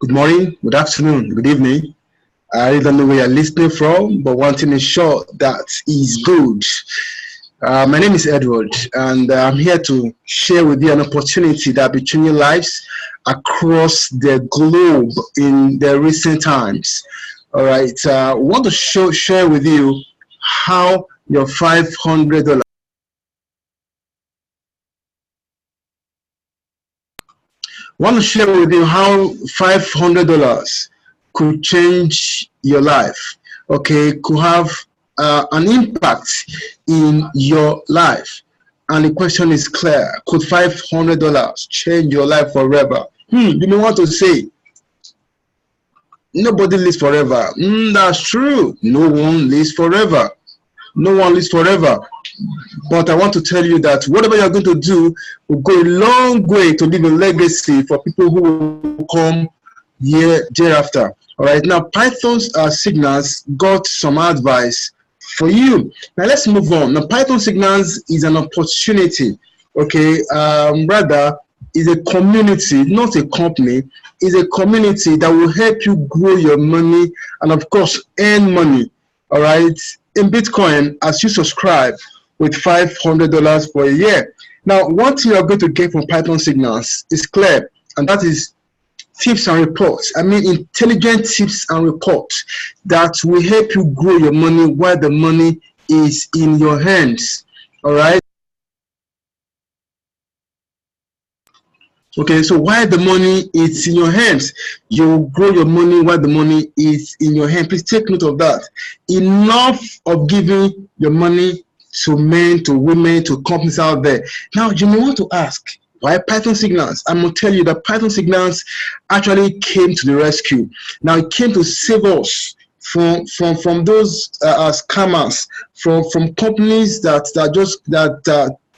Good morning, good afternoon, good evening. I really don't know where you're listening from, but one thing is sure that is good. My name is Edward, and I'm here to share with you an opportunity that be changing lives across the globe in the recent times. All right, I want to share with you how your $500 want to share with you how $500 could change your life. Okay, could have an impact in your life. And the question is clear: could $500 change your life forever? You may want to say, nobody lives forever. That's true. No one lives forever. No one lives forever. But I want to tell you that whatever you're going to do will go a long way to leave a legacy for people who will come year thereafter. All right. Now, Python's signals got some advice for you. Now, let's move on. Now, Python signals is an opportunity. Okay. Rather, is a community, not a company. Is a community that will help you grow your money and, of course, earn money. All right. In Bitcoin, as you subscribe with $500 for a year. Now, what you are going to get from Python signals is clear, and that is tips and reports. I mean, intelligent tips and reports that will help you grow your money while the money is in your hands. All right. Okay, so while the money is in your hands, you grow your money while the money is in your hand. Please take note of that. Enough of giving your money to men, to women, to companies out there. Now, you may want to ask, why Python signals? I'm going to tell you that Python signals actually came to the rescue. Now, it came to save us from those scammers, from companies that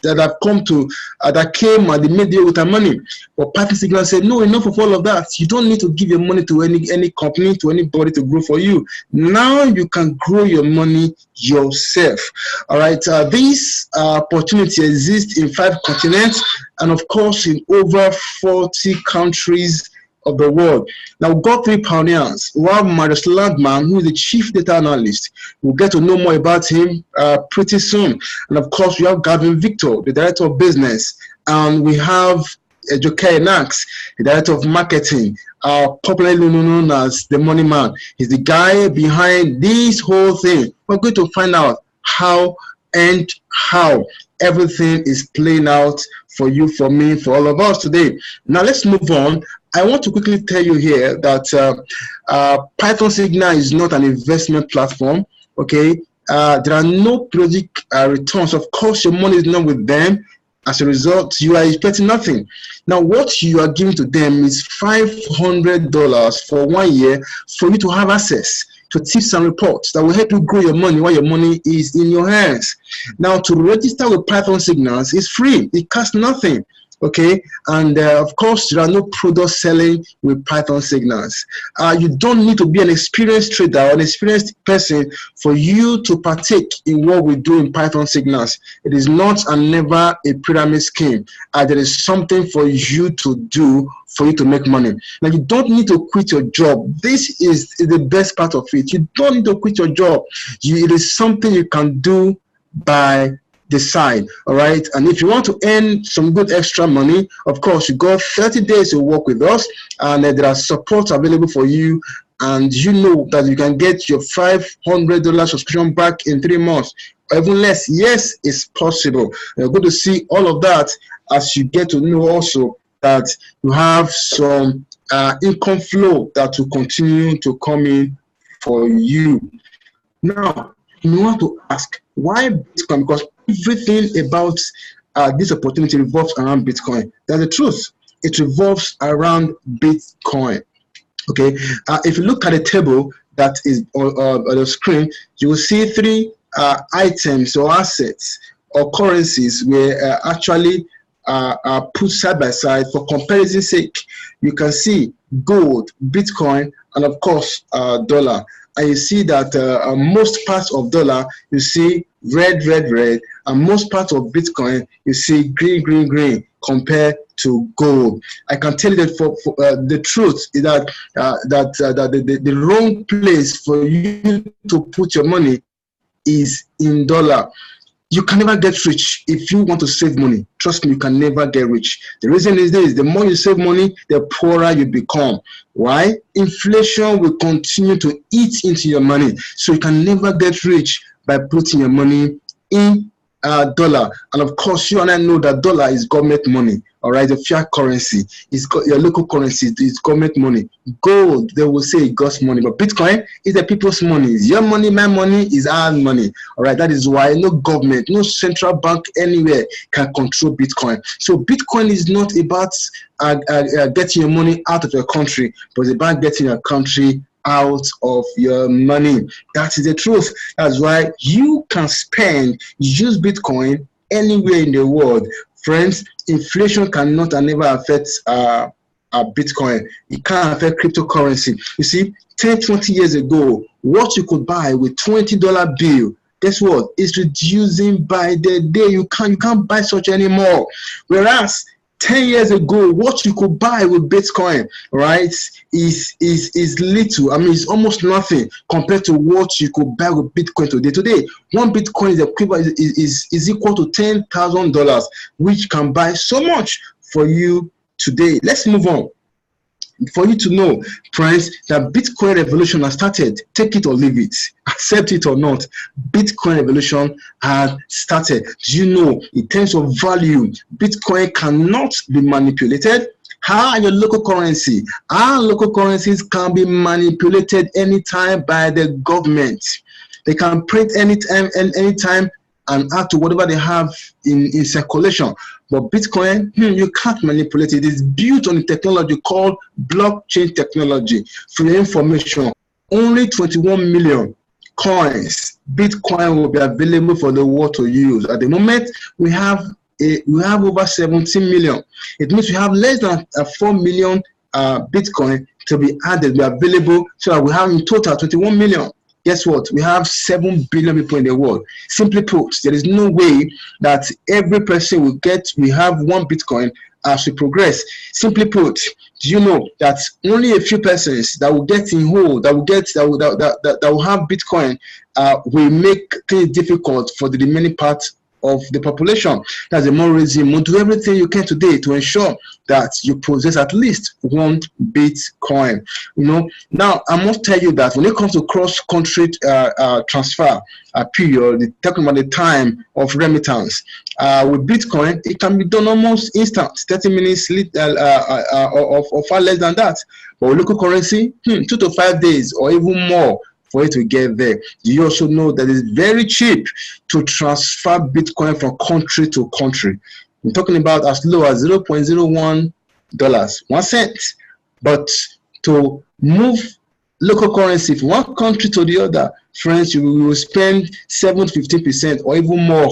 have come to that came and they made deal with our money. But Python Signal said, no, enough of all of that. You don't need to give your money to any company, to anybody to grow for you. Now you can grow your money yourself. All right. This opportunity exists in 5 continents and, of course, in over 40 countries of the world. Now, we've got 3 pioneers. We have Marius Landman, who is the chief data analyst. We'll get to know more about him pretty soon. And of course, we have Gavin Victor, the director of business. And we have Jokai Nax, the director of marketing, popularly known as the money man. He's the guy behind this whole thing. We're going to find out how everything is playing out for you, for me, for all of us today. Now, let's move on. I want to quickly tell you here that Python Signal is not an investment platform. Okay, there are no project returns. Of course, your money is not with them. As a result, you are expecting nothing. Now, what you are giving to them is $500 for 1 year for you to have access to tips and reports that will help you grow your money while your money is in your hands. Now, to register with Python Signals is free. It costs nothing. Okay, and of course, there are no products selling with Python signals. You don't need to be an experienced trader or an experienced person for you to partake in what we do in Python signals. It is not and never a pyramid scheme. There is something for you to do for you to make money. Now, you don't need to quit your job. This is the best part of it. You don't need to quit your job. It is something you can do by decide. All right, and if you want to earn some good extra money, of course, you got 30 days to work with us, and there are supports available for you, and you know that you can get your $500 subscription back in 3 months or even less. Yes, it's possible. You're going to see all of that as you get to know also that you have some income flow that will continue to come in for you. Now, you want to ask, why Bitcoin? Because everything about this opportunity revolves around Bitcoin. That's the truth. It revolves around Bitcoin. Okay. If you look at the table that is on the screen, you will see 3 items or assets or currencies were actually put side by side for comparison sake. You can see gold, Bitcoin, and of course dollar. And you see that most parts of dollar, you see red, red, red, and most part of Bitcoin you see green, green, green compared to gold. I can tell you that for the truth is that the wrong place for you to put your money is in dollar. You can never get rich if you want to save money. Trust me, you can never get rich. The reason is this: the more you save money, the poorer you become. Why? Inflation will continue to eat into your money. So you can never get rich by putting your money in dollar. And of course, you and I know that dollar is government money. All right, the fiat currency is your local currency, is government money. Gold, they will say God's money, but Bitcoin is the people's money. It's your money, my money, is our money. All right, that is why no government, no central bank anywhere can control Bitcoin. So Bitcoin is not about getting your money out of your country, but it's about getting your country out of your money. That is the truth. That's why you can use Bitcoin anywhere in the world. Friends, inflation cannot and never affect Bitcoin. It can't affect cryptocurrency. You see, 10, 20 years ago, what you could buy with $20 bill, guess what? It's reducing by the day. You can't buy such anymore. Whereas 10 years ago, what you could buy with Bitcoin, right, is little. I mean, it's almost nothing compared to what you could buy with Bitcoin today. Today, one Bitcoin is equivalent is equal to $10,000, which can buy so much for you today. Let's move on. For you to know, friends, that Bitcoin revolution has started. Take it or leave it, accept it or not. Bitcoin revolution has started. Do you know, in terms of value, Bitcoin cannot be manipulated? How your local currency? Our local currencies can be manipulated anytime by the government. They can print anytime and add to whatever they have in circulation. But Bitcoin, you can't manipulate it. It is built on a technology called blockchain technology. For your information, only 21 million coins, Bitcoin, will be available for the world to use. At the moment, we have over 17 million. It means we have less than 4 million Bitcoin to be added, be available, so that we have in total 21 million. Guess what? We have 7 billion people in the world. Simply put, there is no way that every person will have one Bitcoin as we progress. Simply put, do you know that only a few persons that will get in whole, that will have Bitcoin, will make things difficult for the remaining part of the population? That's the more reason you do everything you can today to ensure that you possess at least one Bitcoin. Now I must tell you that when it comes to cross-country transfer period, talking about the time of remittance, with Bitcoin, it can be done almost instant, 30 minutes or far less than that. But with local currency, 2 to 5 days or even more for it to get there. Do you also know that it's very cheap to transfer Bitcoin from country to country? I'm talking about as low as $0.01, 1 cent. But to move local currency from one country to the other, friends, you will spend 7 to 15% or even more.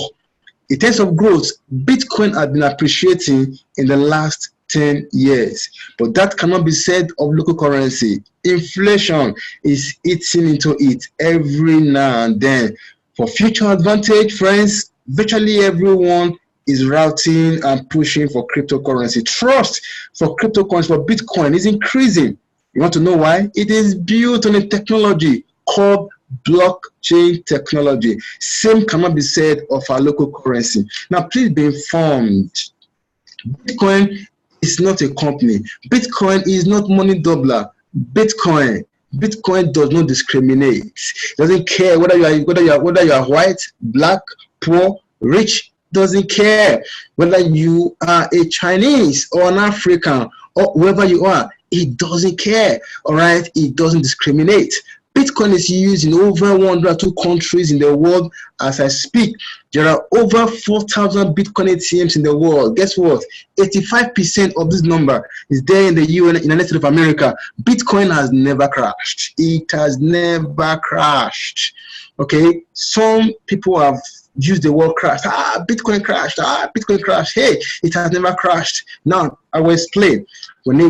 In terms of growth, Bitcoin has been appreciating in the last 10 years, but that cannot be said of local currency. Inflation is eating into it every now and then. For future advantage, friends, virtually everyone is routing and pushing for cryptocurrency. Trust for cryptocurrency, for Bitcoin, is increasing. You want to know why? It is built on a technology called blockchain technology. Same cannot be said of our local currency. Now, please be informed. Bitcoin is not a company. Bitcoin is not money doubler. Bitcoin does not discriminate. It doesn't care whether you are white, black, poor, rich. Doesn't care whether you are a Chinese or an African or whoever you are. It doesn't care. All right, it doesn't discriminate. Bitcoin is used in over 102 countries in the world as I speak. There are over 4,000 Bitcoin ATMs in the world. Guess what? 85% of this number is there in the United States of America. Bitcoin has never crashed. It has never crashed. Okay, some people have use the word crash. Bitcoin crashed. Bitcoin crashed. Hey, it has never crashed. Now I will explain. When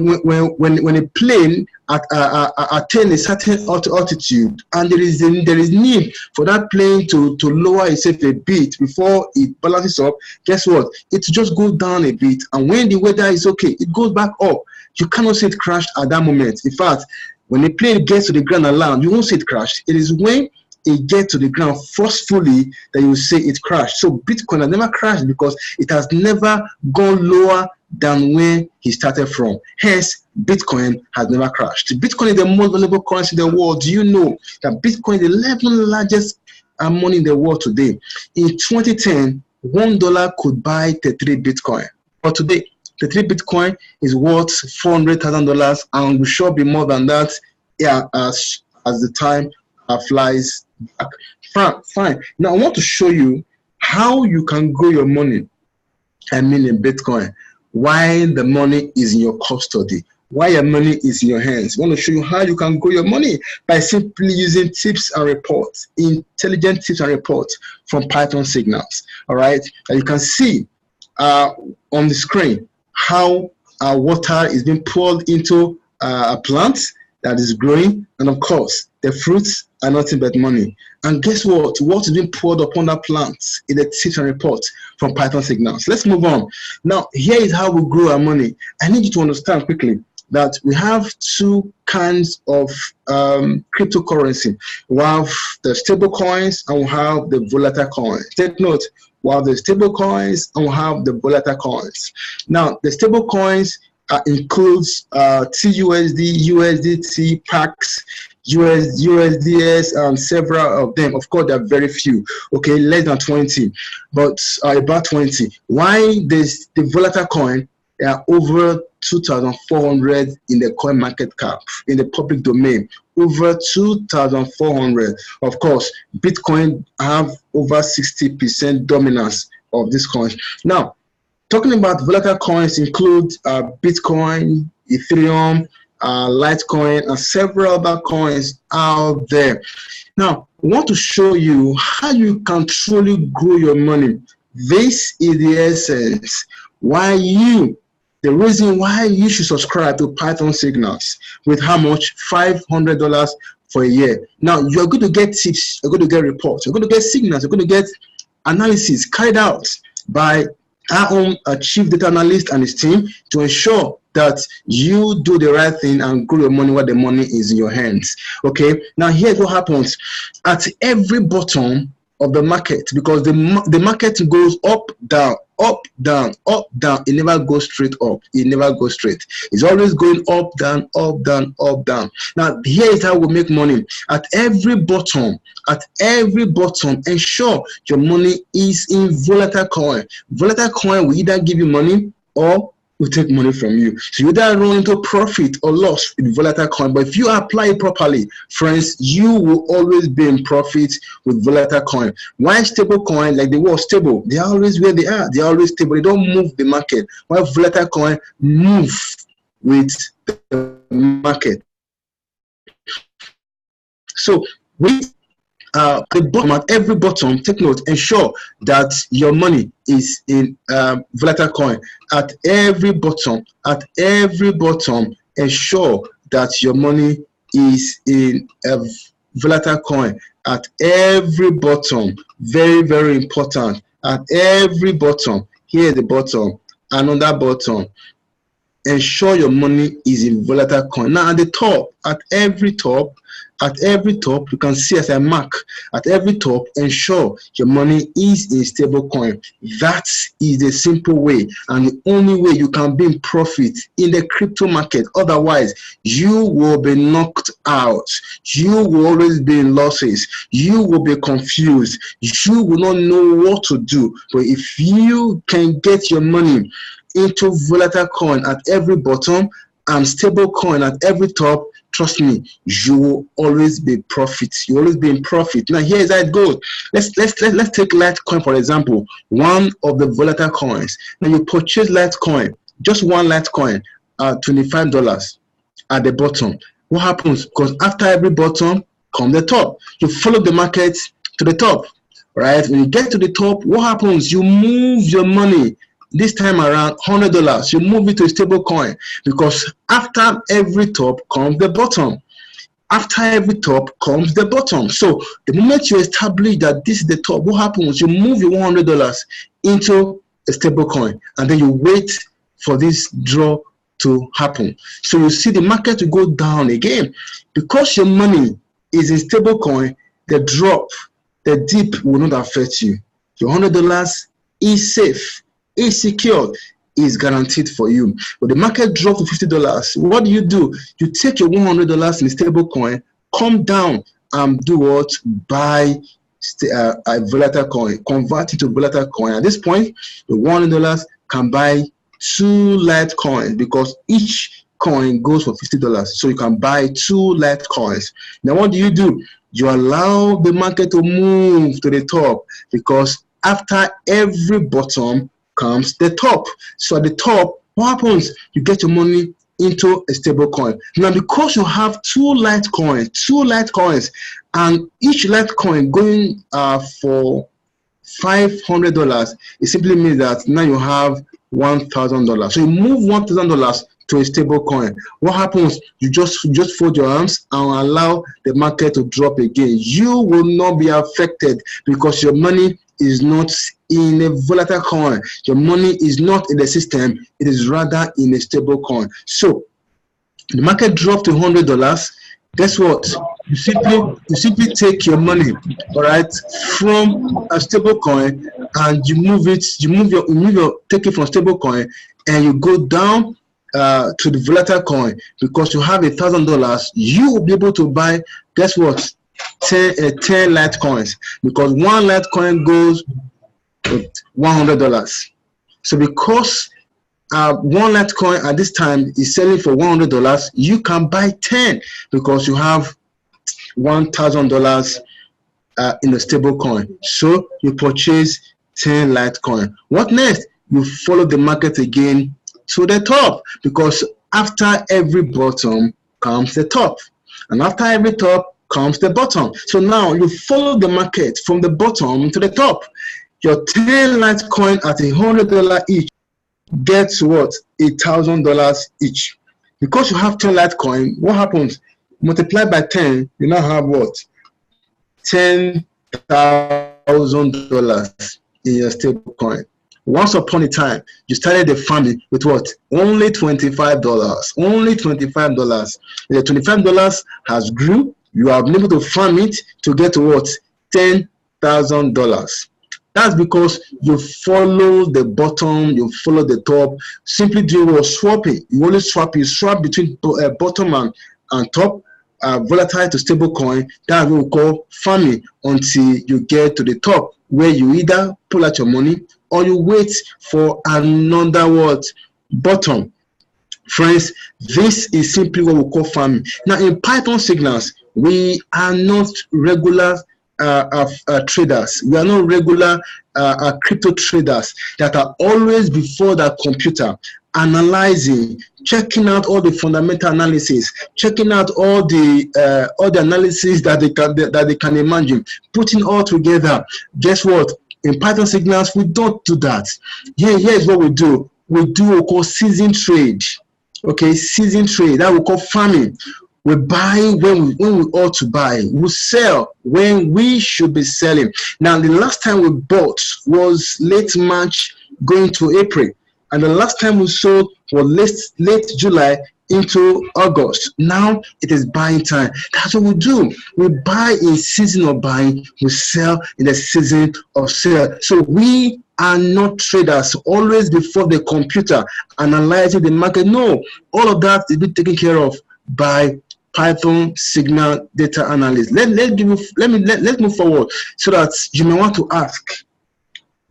a plane attain a certain altitude, and there is need for that plane to lower itself a bit before it balances up, guess what? It just goes down a bit, and when the weather is okay, it goes back up. You cannot say it crashed at that moment. In fact, when a plane gets to the ground and land, you won't say it crashed. It is when it gets to the ground forcefully that you will say it crashed. So Bitcoin has never crashed because it has never gone lower than where he started from. Hence, Bitcoin has never crashed. Bitcoin is the most valuable currency in the world. Do you know that Bitcoin is the 11th largest money in the world today? In 2010, $1 could buy 33 Bitcoin. But today, 33 Bitcoin is worth $400,000 and will sure be more than that, yeah, as the time flies back. Fine. Now I want to show you how you can grow your money. I mean, in Bitcoin, why the money is in your custody, why your money is in your hands. I want to show you how you can grow your money by simply using tips and reports, intelligent tips and reports from Python Signals. All right, and you can see on the screen how water is being poured into a plant that is growing, and of course the fruits are nothing but money. And guess what? What is being poured upon that plant in the tips and reports from Python Signals. Let's move on. Now, here is how we grow our money. I need you to understand quickly that we have two kinds of cryptocurrency. We have the stable coins and we have the volatile coins. Take note, we have the stable coins and we have the volatile coins. Now, the stable coins includes TUSD, USDT, PAX, USDS, several of them. Of course, there are very few, okay, less than 20, but about 20. Why the volatile coin? There are over 2,400 in the coin market cap, in the public domain, over 2,400. Of course, Bitcoin have over 60% dominance of these coins. Now, talking about volatile coins include Bitcoin, Ethereum, Litecoin, and several other coins out there. Now, I want to show you how you can truly grow your money. This is the essence the reason why you should subscribe to Python Signals with how much? $500 for a year. Now, you're going to get tips, you're going to get reports, you're going to get signals, you're going to get analysis carried out by our own chief data analyst and his team to ensure that you do the right thing and grow your money while the money is in your hands. Okay, now here's what happens at every bottom of the market, because the market goes up, down, up, down, up, down. It never goes straight up. It never goes straight. It's always going up, down, up, down, up, down. Now, here is how we make money. At every bottom, ensure your money is in volatile coin. Volatile coin will either give you money or will take money from you. So you either run into profit or loss with volatile coin. But if you apply it properly, friends, you will always be in profit with volatile coin. Why stable coin, like the word stable, they are always where they are. They are always stable. They don't move the market. While volatile coin move with the market. So with at every bottom, take note, ensure that your money is in volatile coin. At every bottom, ensure that your money is in volatile coin. At every bottom, very, very important. At every bottom, here the bottom, another bottom. Ensure your money is in volatile coin. Now at the top, at every top, you can see as I mark, at every top, ensure your money is in stable coin. That is the simple way and the only way you can be in profit in the crypto market. Otherwise, you will be knocked out. You will always be in losses. You will be confused. You will not know what to do. But if you can get your money into volatile coin at every bottom and stable coin at every top, trust me, you will always be profit. You will always be in profit. Now here's how it goes. Let's take Litecoin for example, one of the volatile coins. Now you purchase Litecoin, just one Litecoin at $25 at the bottom. What happens? Because after every bottom come the top. You follow the market to the top. right? When you get to the top, what happens? You move your money. This time around, $100. You move it to a stable coin, because after every top comes the bottom. After every top comes the bottom. So the moment you establish that this is the top, what happens? You move your $100 into a stable coin, and then you wait for this draw to happen. So you see the market will go down again. Because your money is in stable coin, the drop, the dip will not affect you. Your $100 is safe, is secured, is guaranteed for you. But the market drops to $50. What do? You take your $100 in stable coin, come down and do what? Buy a volatile coin, convert it to volatile coin. At this point, the $100 can buy 2 Litecoins, because each coin goes for $50. So you can buy 2 Litecoins. Now what do? You allow the market to move to the top, because after every bottom comes the top. So at the top, what happens? You get your money into a stable coin. Now, because you have 2 Litecoins, and each Litecoin going for $500, it simply means that now you have $1,000. So you move $1,000 to a stable coin. What happens? You just fold your arms and allow the market to drop again. You will not be affected, because your money is not in a volatile coin. Your money is not in the system. It is rather in a stable coin. So the market dropped to $100. Guess what? You simply take your money, all right, from a stable coin, and you take it from stable coin, and you go down to the volatile coin. Because you have $1,000, you will be able to buy, guess what, 10 Litecoins, because 1 Litecoin goes $100. So because 1 Litecoin at this time is selling for $100, you can buy 10, because you have $1,000 in a stable coin. So you purchase 10 Litecoin. What next? You follow the market again to the top, because after every bottom comes the top, and after every top comes the bottom. So now you follow the market from the bottom to the top. Your 10 Litecoin at $100 each gets what? $1,000 each. Because you have 10 Litecoin, what happens? Multiply by 10, you now have what? $10,000 in your stable coin. Once upon a time, you started the family with what? Only $25. Only $25. The $25 has grew. You have been able to farm it to get to what? $10,000. That's because you follow the bottom, you follow the top. Simply do what? Swapping. You only swap between bottom and top, volatile to stable coin. That's what we call farming, until you get to the top, where you either pull out your money or you wait for another what? Bottom. Friends, this is simply what we call farming. Now, in Python Signals, we are not regular traders. We are not regular crypto traders that are always before the computer, analyzing, checking out all the fundamental analysis, checking out all the analysis that they can imagine, putting all together. Guess what? In Python Signals, we don't do that. Here's what we do. We do what we call season trade. Okay, season trade. That we call farming. We buy when we ought to buy. We sell when we should be selling. Now, the last time we bought was late March going to April. And the last time we sold was late July into August. Now it is buying time. That's what we do. We buy in season of buying. We sell in the season of sale. So we are not traders always before the computer analyzing the market. No, all of that is being taken care of by Python Signal Data Analyst. Let's move forward, so that you may want to ask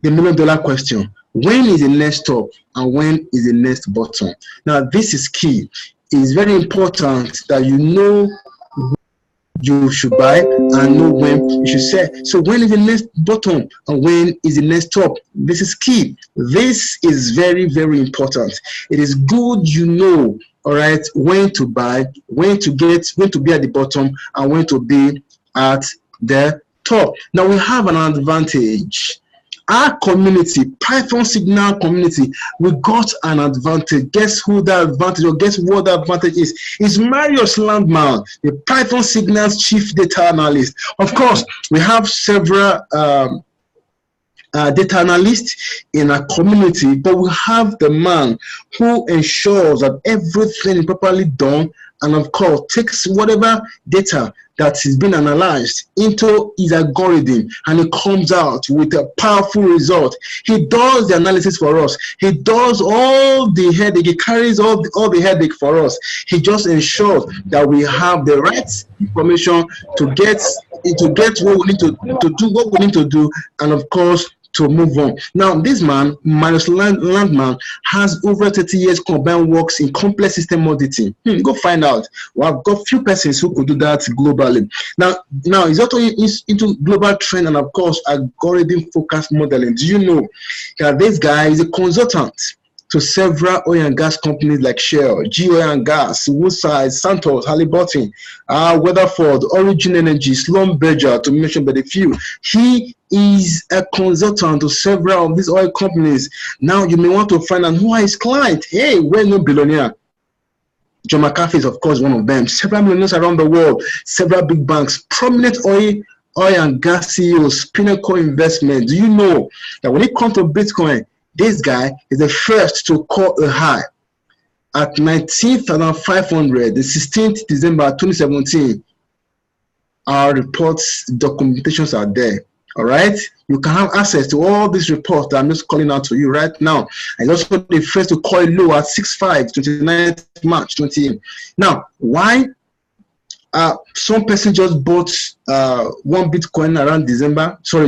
the $1 million question. When is the next top and when is the next bottom? Now, this is key. It's very important that you know you should buy and know when you should sell. So when is the next bottom and when is the next top? This is key. This is very, very important. It is good you know, all right, when to buy, when to be at the bottom, and when to be at the top. Now we have an advantage. Our community, Python Signal community, we got an advantage. Guess who that advantage, or guess what the advantage is? It's Marius Landman, the Python Signal's chief data analyst. Of course, we have several data analysts in our community, but we have the man who ensures that everything is properly done, and of course takes whatever data that is being analyzed into his algorithm, and it comes out with a powerful result. He does the analysis for us. He does all the headache. He carries all the headache for us. He just ensures that we have the right information to get what we need to do what we need to do, and of course to move on. Now, this man, Marius Landman, has over 30 years combined works in complex system auditing. Go find out. Well, I've got few persons who could do that globally. Now he's also into global trend and of course algorithm focused modeling. Do you know that this guy is a consultant to several oil and gas companies like Shell, G Oil and Gas, Woodside, Santos, Halliburton, Weatherford, Origin Energy, Schlumberger, to mention but a few. He is a consultant to several of these oil companies. Now you may want to find out who are his clients. Hey, well-known billionaire. John McAfee is of course one of them. Several millionaires around the world, several big banks, prominent oil and gas CEOs, Pinnacle Investment. Do you know that when it comes to Bitcoin, this guy is the first to call a high at 19,500, the 16th December 2017. Our reports, documentations are there. All right, you can have access to all these reports that I'm just calling out to you right now. And also the first to call it low at 6.5, 29th March 20. Now, why? Some person just bought one Bitcoin around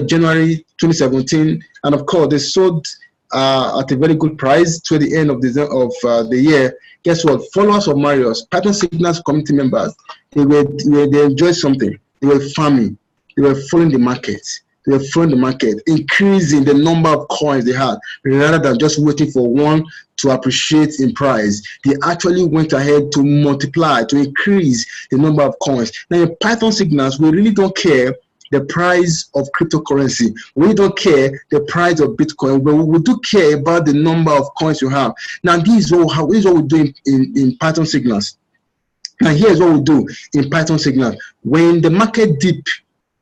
January 2017, and of course they sold at a very good price to the end of the year. Guess what? Followers of Marius, Python Signals community members, they enjoyed something. They were farming. They were following the market. They were following the market, increasing the number of coins they had, rather than just waiting for one to appreciate in price. They actually went ahead to multiply, to increase the number of coins. Now in Python Signals, we really don't care the price of cryptocurrency. We don't care the price of Bitcoin, but we do care about the number of coins you have. Now, this is what we do in Python Signals. Now, here's what we do in Python Signals. When the market dip,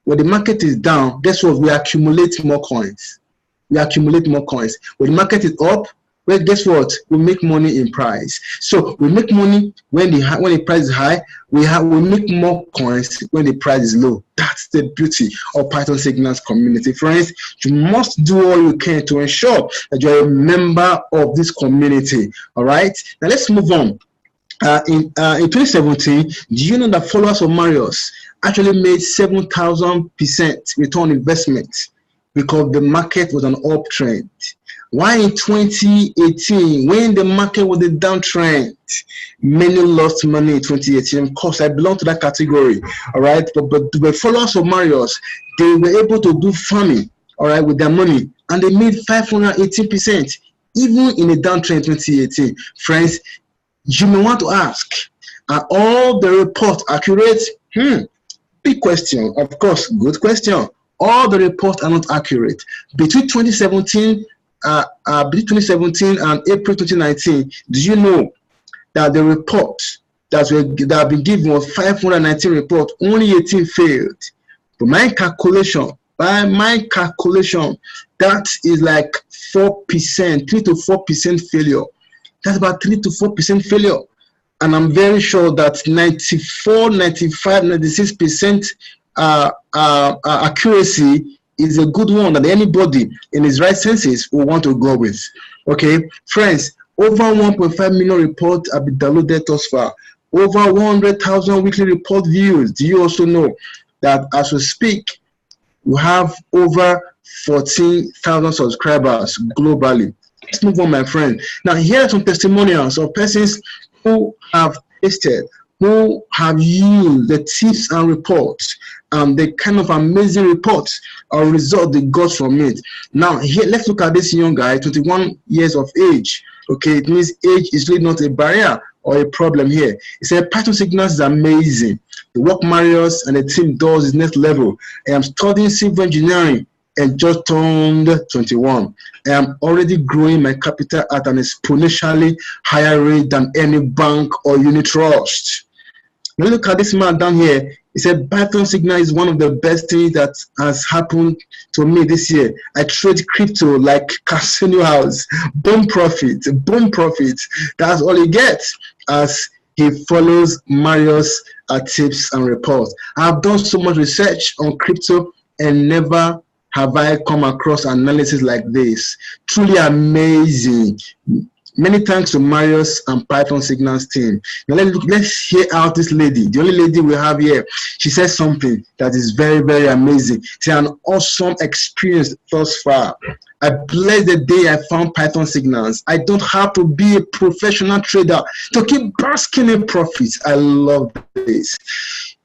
when the market is down, guess what? We accumulate more coins. We accumulate more coins. When the market is up, well, guess what? We make money in price. So we make money when the price is high. We make more coins when the price is low. That's the beauty of Python Signals community. Friends, you must do all you can to ensure that you're a member of this community. All right. Now let's move on. In 2017, do you know that followers of Marius actually made 7,000% return on investment because the market was an uptrend? Why in 2018, when the market was a downtrend, many lost money in 2018? Of course, I belong to that category, all right? But the followers of Marius, they were able to do farming, all right, with their money, and they made 518%, even in a downtrend in 2018. Friends, you may want to ask, are all the reports accurate? Big question. Of course, good question. All the reports are not accurate. Between 2017 and April 2019, do you know that the reports that have been given was 519 reports, only 18 failed? By my calculation, that is like 4%, 3 to 4% failure. That's about 3 to 4% failure. And I'm very sure that 94, 95, 96% accuracy is a good one that anybody in his right senses will want to go with. Okay, friends, over 1.5 million reports have been downloaded thus far. Over 100,000 weekly report views. Do you also know that as we speak, we have over 14,000 subscribers globally? Let's move on, my friend. Now, here are some testimonials of persons who have tested, who have used the tips and reports, and the kind of amazing reports or result they got from it. Now, here, let's look at this young guy, 21 years of age. Okay, it means age is really not a barrier or a problem here. He said Python Signals is amazing. The work Marius and the team does is next level. I am studying civil engineering and just turned 21. I am already growing my capital at an exponentially higher rate than any bank or unit trust. Now look at this man down here. He said Python Signal is one of the best things that has happened to me this year. I trade crypto like casino house. Boom profit, boom profit. That's all he gets as he follows Marius tips and reports. I've done so much research on crypto and never have I come across analysis like this. Truly amazing. Many thanks to Marius and Python Signals team. Now let's hear out this lady. The only lady we have here. She says something that is very, very amazing. It's an awesome experience thus far. I bless the day I found Python Signals. I don't have to be a professional trader to keep basking in profits. I love this.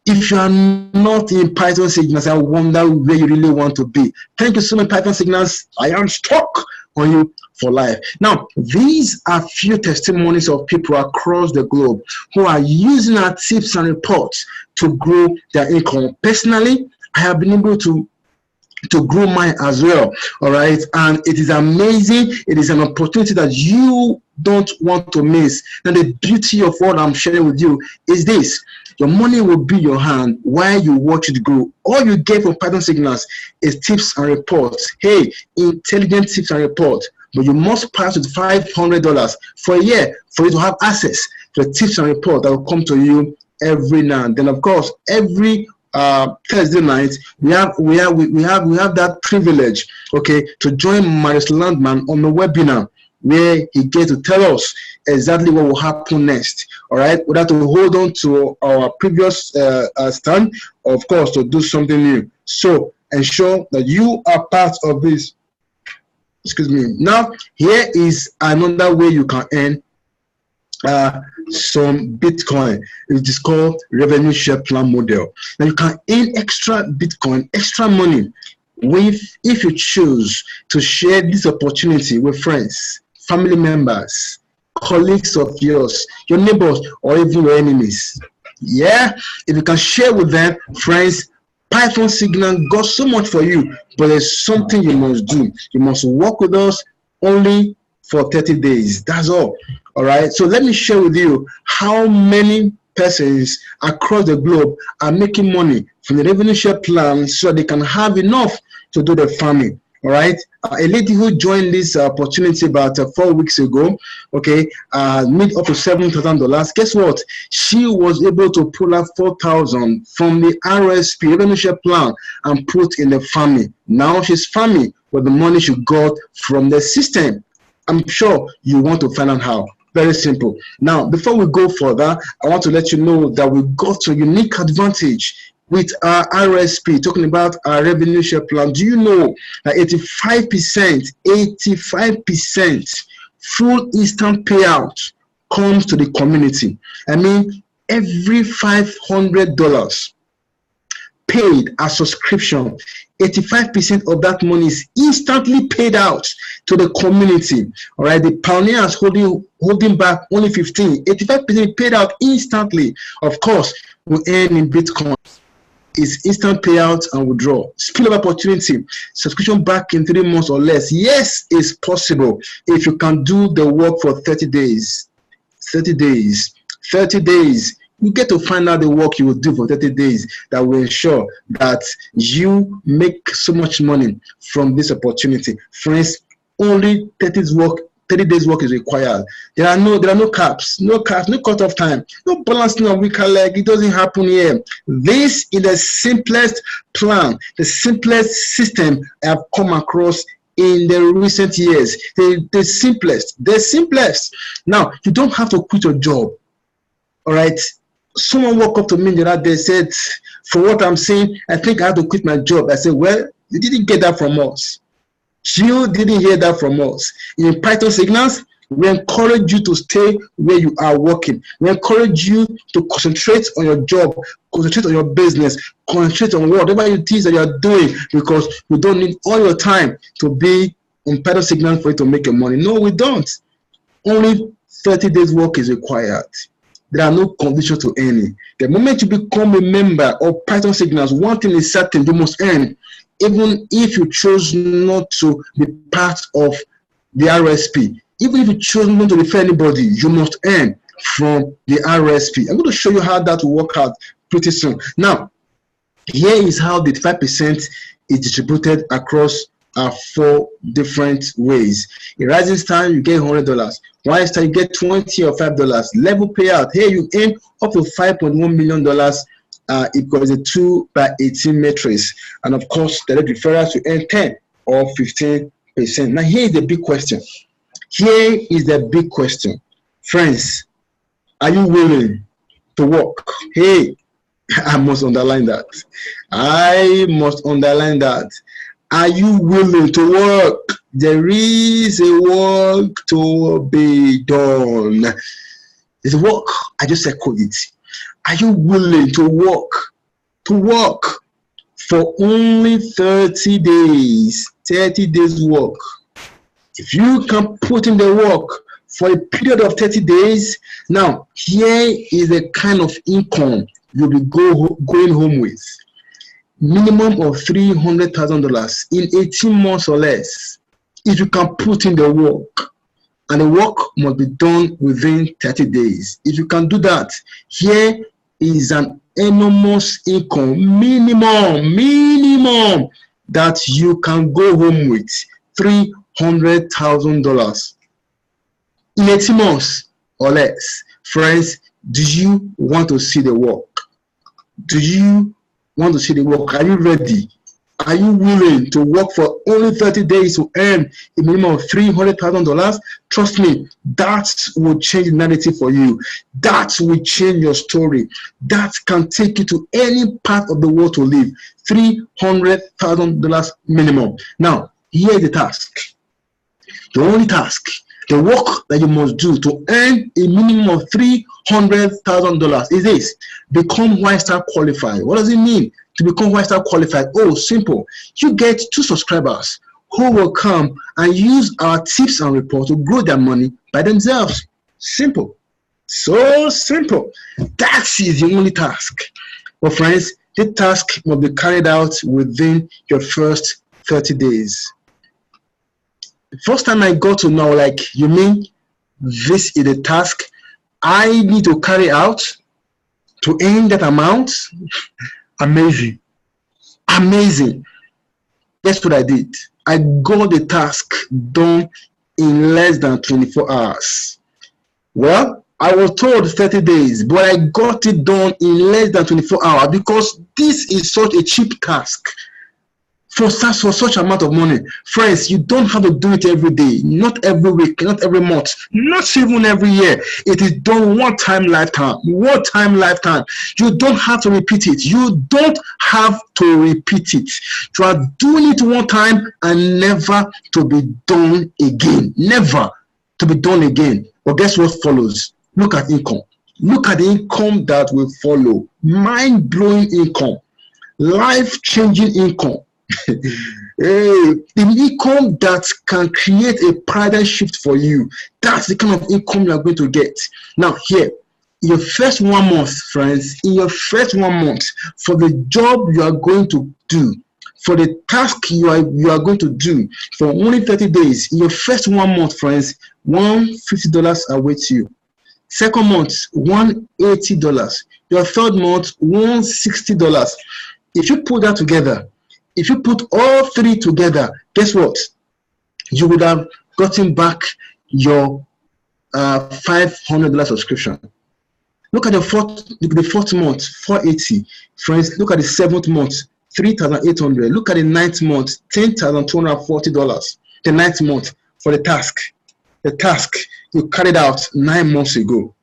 If you are not in Python Signals, I wonder where you really want to be. Thank you so much, Python Signals. I am stuck on you for life. Now, these are few testimonies of people across the globe who are using our tips and reports to grow their income. Personally, I have been able to grow mine as well. All right, and it is amazing. It is an opportunity that you don't want to miss. And the beauty of what I'm sharing with you is this: your money will be your hand while you watch it grow. All you get from Python Signals is tips and reports. Hey, intelligent tips and reports. But you must pass with $500 for a year for you to have access to the tips and reports that will come to you every now and then. Of course, every Thursday night we have that privilege, okay, to join Marius Landman on the webinar where he gets to tell us exactly what will happen next. All right, we have to hold on to our previous stand, of course, to do something new. So ensure that you are part of this. Excuse me. Now, here is another way you can earn some Bitcoin. It is called revenue share plan model. Now you can earn extra Bitcoin, extra money, if you choose to share this opportunity with friends, family members, colleagues of yours, your neighbors, or even your enemies. Yeah, if you can share with them, friends, Python Signal got so much for you, but there's something you must do. You must work with us only for 30 days. That's all. All right. So let me share with you how many persons across the globe are making money from the revenue share plan so they can have enough to do the farming. All right. A lady who joined this opportunity about 4 weeks ago, okay, made up to $7,000. Guess what? She was able to pull out $4,000 from the RSP revenue share plan and put in the farming. Now she's farming with the money she got from the system. I'm sure you want to find out how. Very simple. Now, before we go further, I want to let you know that we got a unique advantage with our RSP, talking about our revenue share plan. Do you know that 85% full instant payout comes to the community? I mean, every $500 paid as subscription, 85% of that money is instantly paid out to the community. All right, the pioneers holding back only 15, 85% paid out instantly. Of course, we earn in Bitcoin. It's instant payout and withdrawal. Spillover opportunity, subscription back in 3 months or less. Yes, it's possible if you can do the work for 30 days. 30 days. 30 days. You get to find out the work you will do for 30 days that will ensure that you make so much money from this opportunity. Friends, only 30 days work is required. There are no caps, no cutoff time, no balancing of weaker leg. It doesn't happen here. This is the simplest plan, the simplest system I have come across in the recent years. The simplest. Now, you don't have to quit your job. All right. Someone walked up to me the other day, said, for what I'm saying, I think I have to quit my job. I said, well, you didn't get that from us. You didn't hear that from us. In Python Signals, we encourage you to stay where you are working. We encourage you to concentrate on your job, concentrate on your business, concentrate on whatever it is that you are doing, because we don't need all your time to be on Python Signals for you to make your money. No, we don't. Only 30 days work is required. There are no conditions to earning. The moment you become a member of Python Signals, one thing is certain, you must earn. Even if you chose not to be part of the RSP, even if you chose not to refer anybody, you must earn from the RSP. I'm going to show you how that will work out pretty soon. Now, here is how the 5% is distributed across 4 different ways. In Rising Star, you get $100. Rising Star, you get $20 or $5. Level payout, here you earn up to $5.1 million. It was a 2/18 matrix, and of course, direct referrals to earn 10 or 15%. Now, here is the big question. Here is the big question, friends. Are you willing to work? Hey, I must underline that. I must underline that. Are you willing to work? There is a work to be done. There's work. I just echoed it. Are you willing to work? To work for only 30 days. 30 days work. If you can put in the work for a period of 30 days, now here is the kind of income you'll be going home with. Minimum of $300,000 in 18 months or less. If you can put in the work, and the work must be done within 30 days. If you can do that, here is an enormous income, minimum that you can go home with, $300,000 in 18 months or less. Friends, do you want to see the work? Do you want to see the work? Are you ready? Are you willing to work for only 30 days to earn a minimum of $300,000? Trust me, that will change the narrative for you. That will change your story. That can take you to any part of the world to live. $300,000 minimum. Now, here is the task. The only task, the work that you must do to earn a minimum of $300,000 is this: become WiseStar qualified. What does it mean to become WiseStar qualified? Oh, simple. You get 2 subscribers who will come and use our tips and reports to grow their money by themselves. Simple. So simple. That is the only task. But friends, the task must be carried out within your first 30 days. The first time I got to know, like, you mean this is the task I need to carry out to earn that amount? Amazing. That's what I did. I got the task done in less than 24 hours. Well, I was told 30 days, but I got it done in less than 24 hours because this is such a cheap task for such amount of money. Friends, you don't have to do it every day, not every week, not every month, not even every year. It is done one time lifetime. You don't have to repeat it. You are doing it one time and never to be done again. Never to be done again. But guess what follows? Look at income. Look at the income that will follow. Mind-blowing income. Life-changing income. The income that can create a paradigm shift for you. That's the kind of income you are going to get. Now here, in your first 1 month, friends, in your first 1 month, for the job you are going to do, for the task you are going to do for only 30 days, in your first 1 month, friends, $150 awaits you. Second month, $180. Your third month, $160. If you put that together, if you put all 3 together, guess what? You would have gotten back your $500 subscription. Look at the fourth month, $480. Friends, look at the 7th month, $3,800. Look at the 9th month, $10,240. The 9th month for the task. The task you carried out 9 months ago.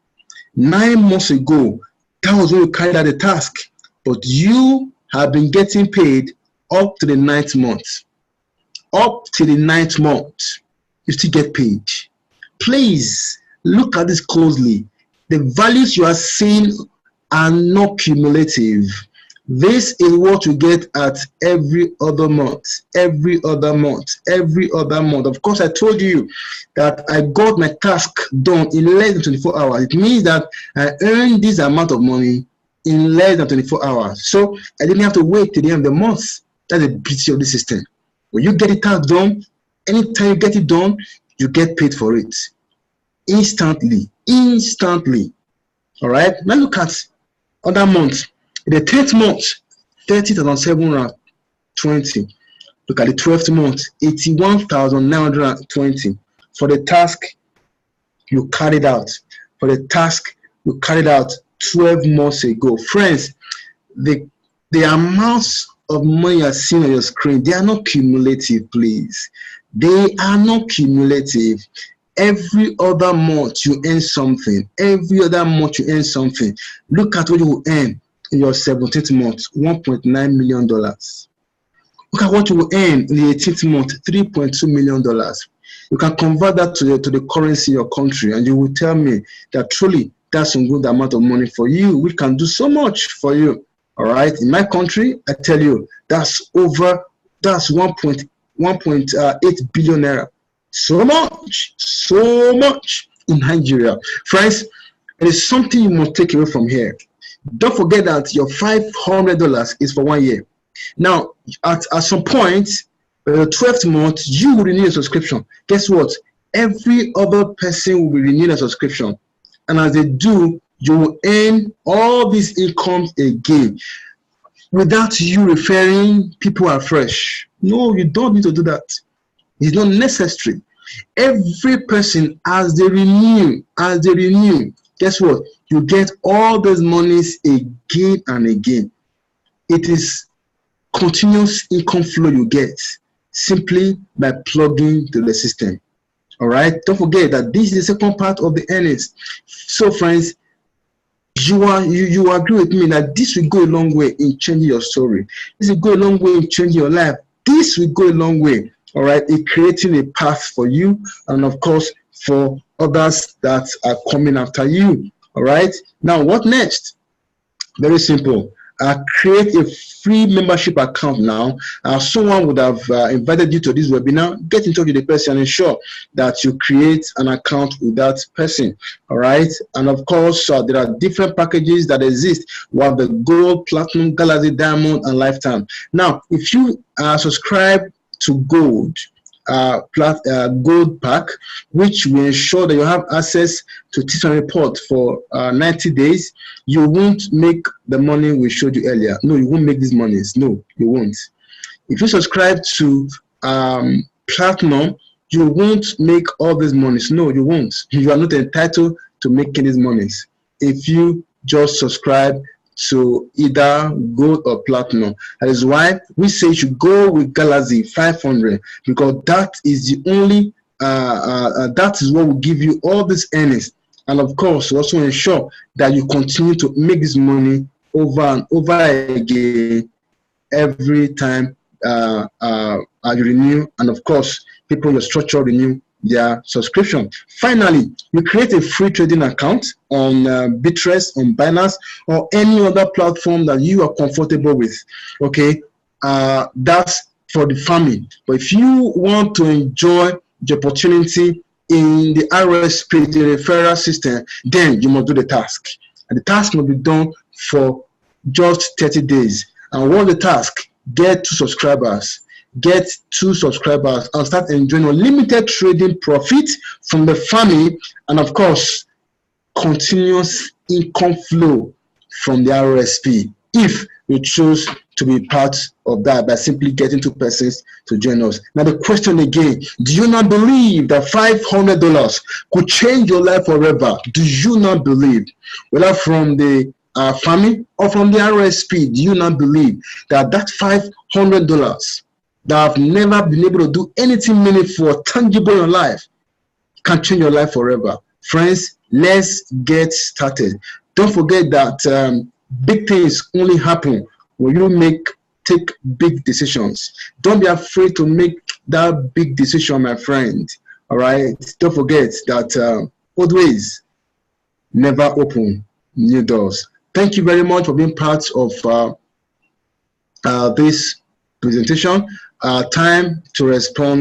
9 months ago, that was when you carried out the task. But you have been getting paid up to the 9th month. Up to the 9th month, you still get paid. Please look at this closely. The values you are seeing are not cumulative. This is what you get at every other month, every other month, every other month. Of course, I told you that I got my task done in less than 24 hours. It means that I earned this amount of money in less than 24 hours. So I didn't have to wait till the end of the month. That's the beauty of the system. When you get the task done, anytime you get it done, you get paid for it instantly. All right. Now look at other months. In the 10th month, 30,720. Look at the 12th month, 81,920 for the task you carried out. For the task you carried out 12 months ago. Friends, the amounts of money you are seeing on your screen, they are not cumulative, please. They are not cumulative. Every other month you earn something. Every other month you earn something. Look at what you will earn in your 17th month, $1.9 million. Look at what you will earn in the 18th month, $3.2 million. You can convert that to the currency in your country, and you will tell me that truly that's a good amount of money for you. We can do so much for you. All right. In my country, I tell you, that's 1.8 billion naira. So much in Nigeria. Friends, it is something you must take away from here. Don't forget that your $500 is for 1 year. Now, at some point, the 12th month, you will renew a subscription. Guess what? Every other person will be renewing a subscription. And as they do, you will earn all these incomes again without you referring people afresh. No, you don't need to do that. It's not necessary. Every person, as they renew, guess what? You get all those monies again and again. It is continuous income flow you get simply by plugging to the system. All right. Don't forget that this is the second part of the earnings. So, friends, you agree with me that this will go a long way in changing your story. This will go a long way in changing your life. This will go a long way. All right, in creating a path for you, and of course for others that are coming after you. All right. Now, what next? Very simple. Create a free membership account now. Someone would have invited you to this webinar. Get in touch with the person and ensure that you create an account with that person. All right. And of course, there are different packages that exist. We have the Gold, Platinum, Galaxy, Diamond, and Lifetime. Now, if you subscribe to Gold, Gold pack, which will ensure that you have access to Tips and Report for 90 days, you won't make the money we showed you earlier. No, you won't make these monies. No, you won't. If you subscribe to Platinum, you won't make all these monies. No, you won't. You are not entitled to making these monies if you just subscribe to either Gold or Platinum. That is why we say you should go with Galaxy 500, because that is the only that is what will give you all these earnings, and of course also ensure that you continue to make this money over and over again every time you renew, and of course people in your structure renew their subscription. Finally, you create a free trading account on Bittrex, on Binance, or any other platform that you are comfortable with. Okay, that's for the farming. But if you want to enjoy the opportunity in the RSP, the referral system, then you must do the task. And the task must be done for just 30 days. And what the task? Get 2 subscribers. Get 2 subscribers and start enjoying unlimited trading profit from the farming, and of course continuous income flow from the RSP if you choose to be part of that by simply getting 2 persons to join us. Now the question again, do you not believe that $500 could change your life forever? Do you not believe, whether from the farming or from the RSP, do you not believe that $500 that have never been able to do anything meaningful or tangible in your life can change your life forever? Friends, let's get started. Don't forget that big things only happen when you take big decisions. Don't be afraid to make that big decision, my friend. All right. Don't forget that old ways never open new doors. Thank you very much for being part of this presentation. Time to respond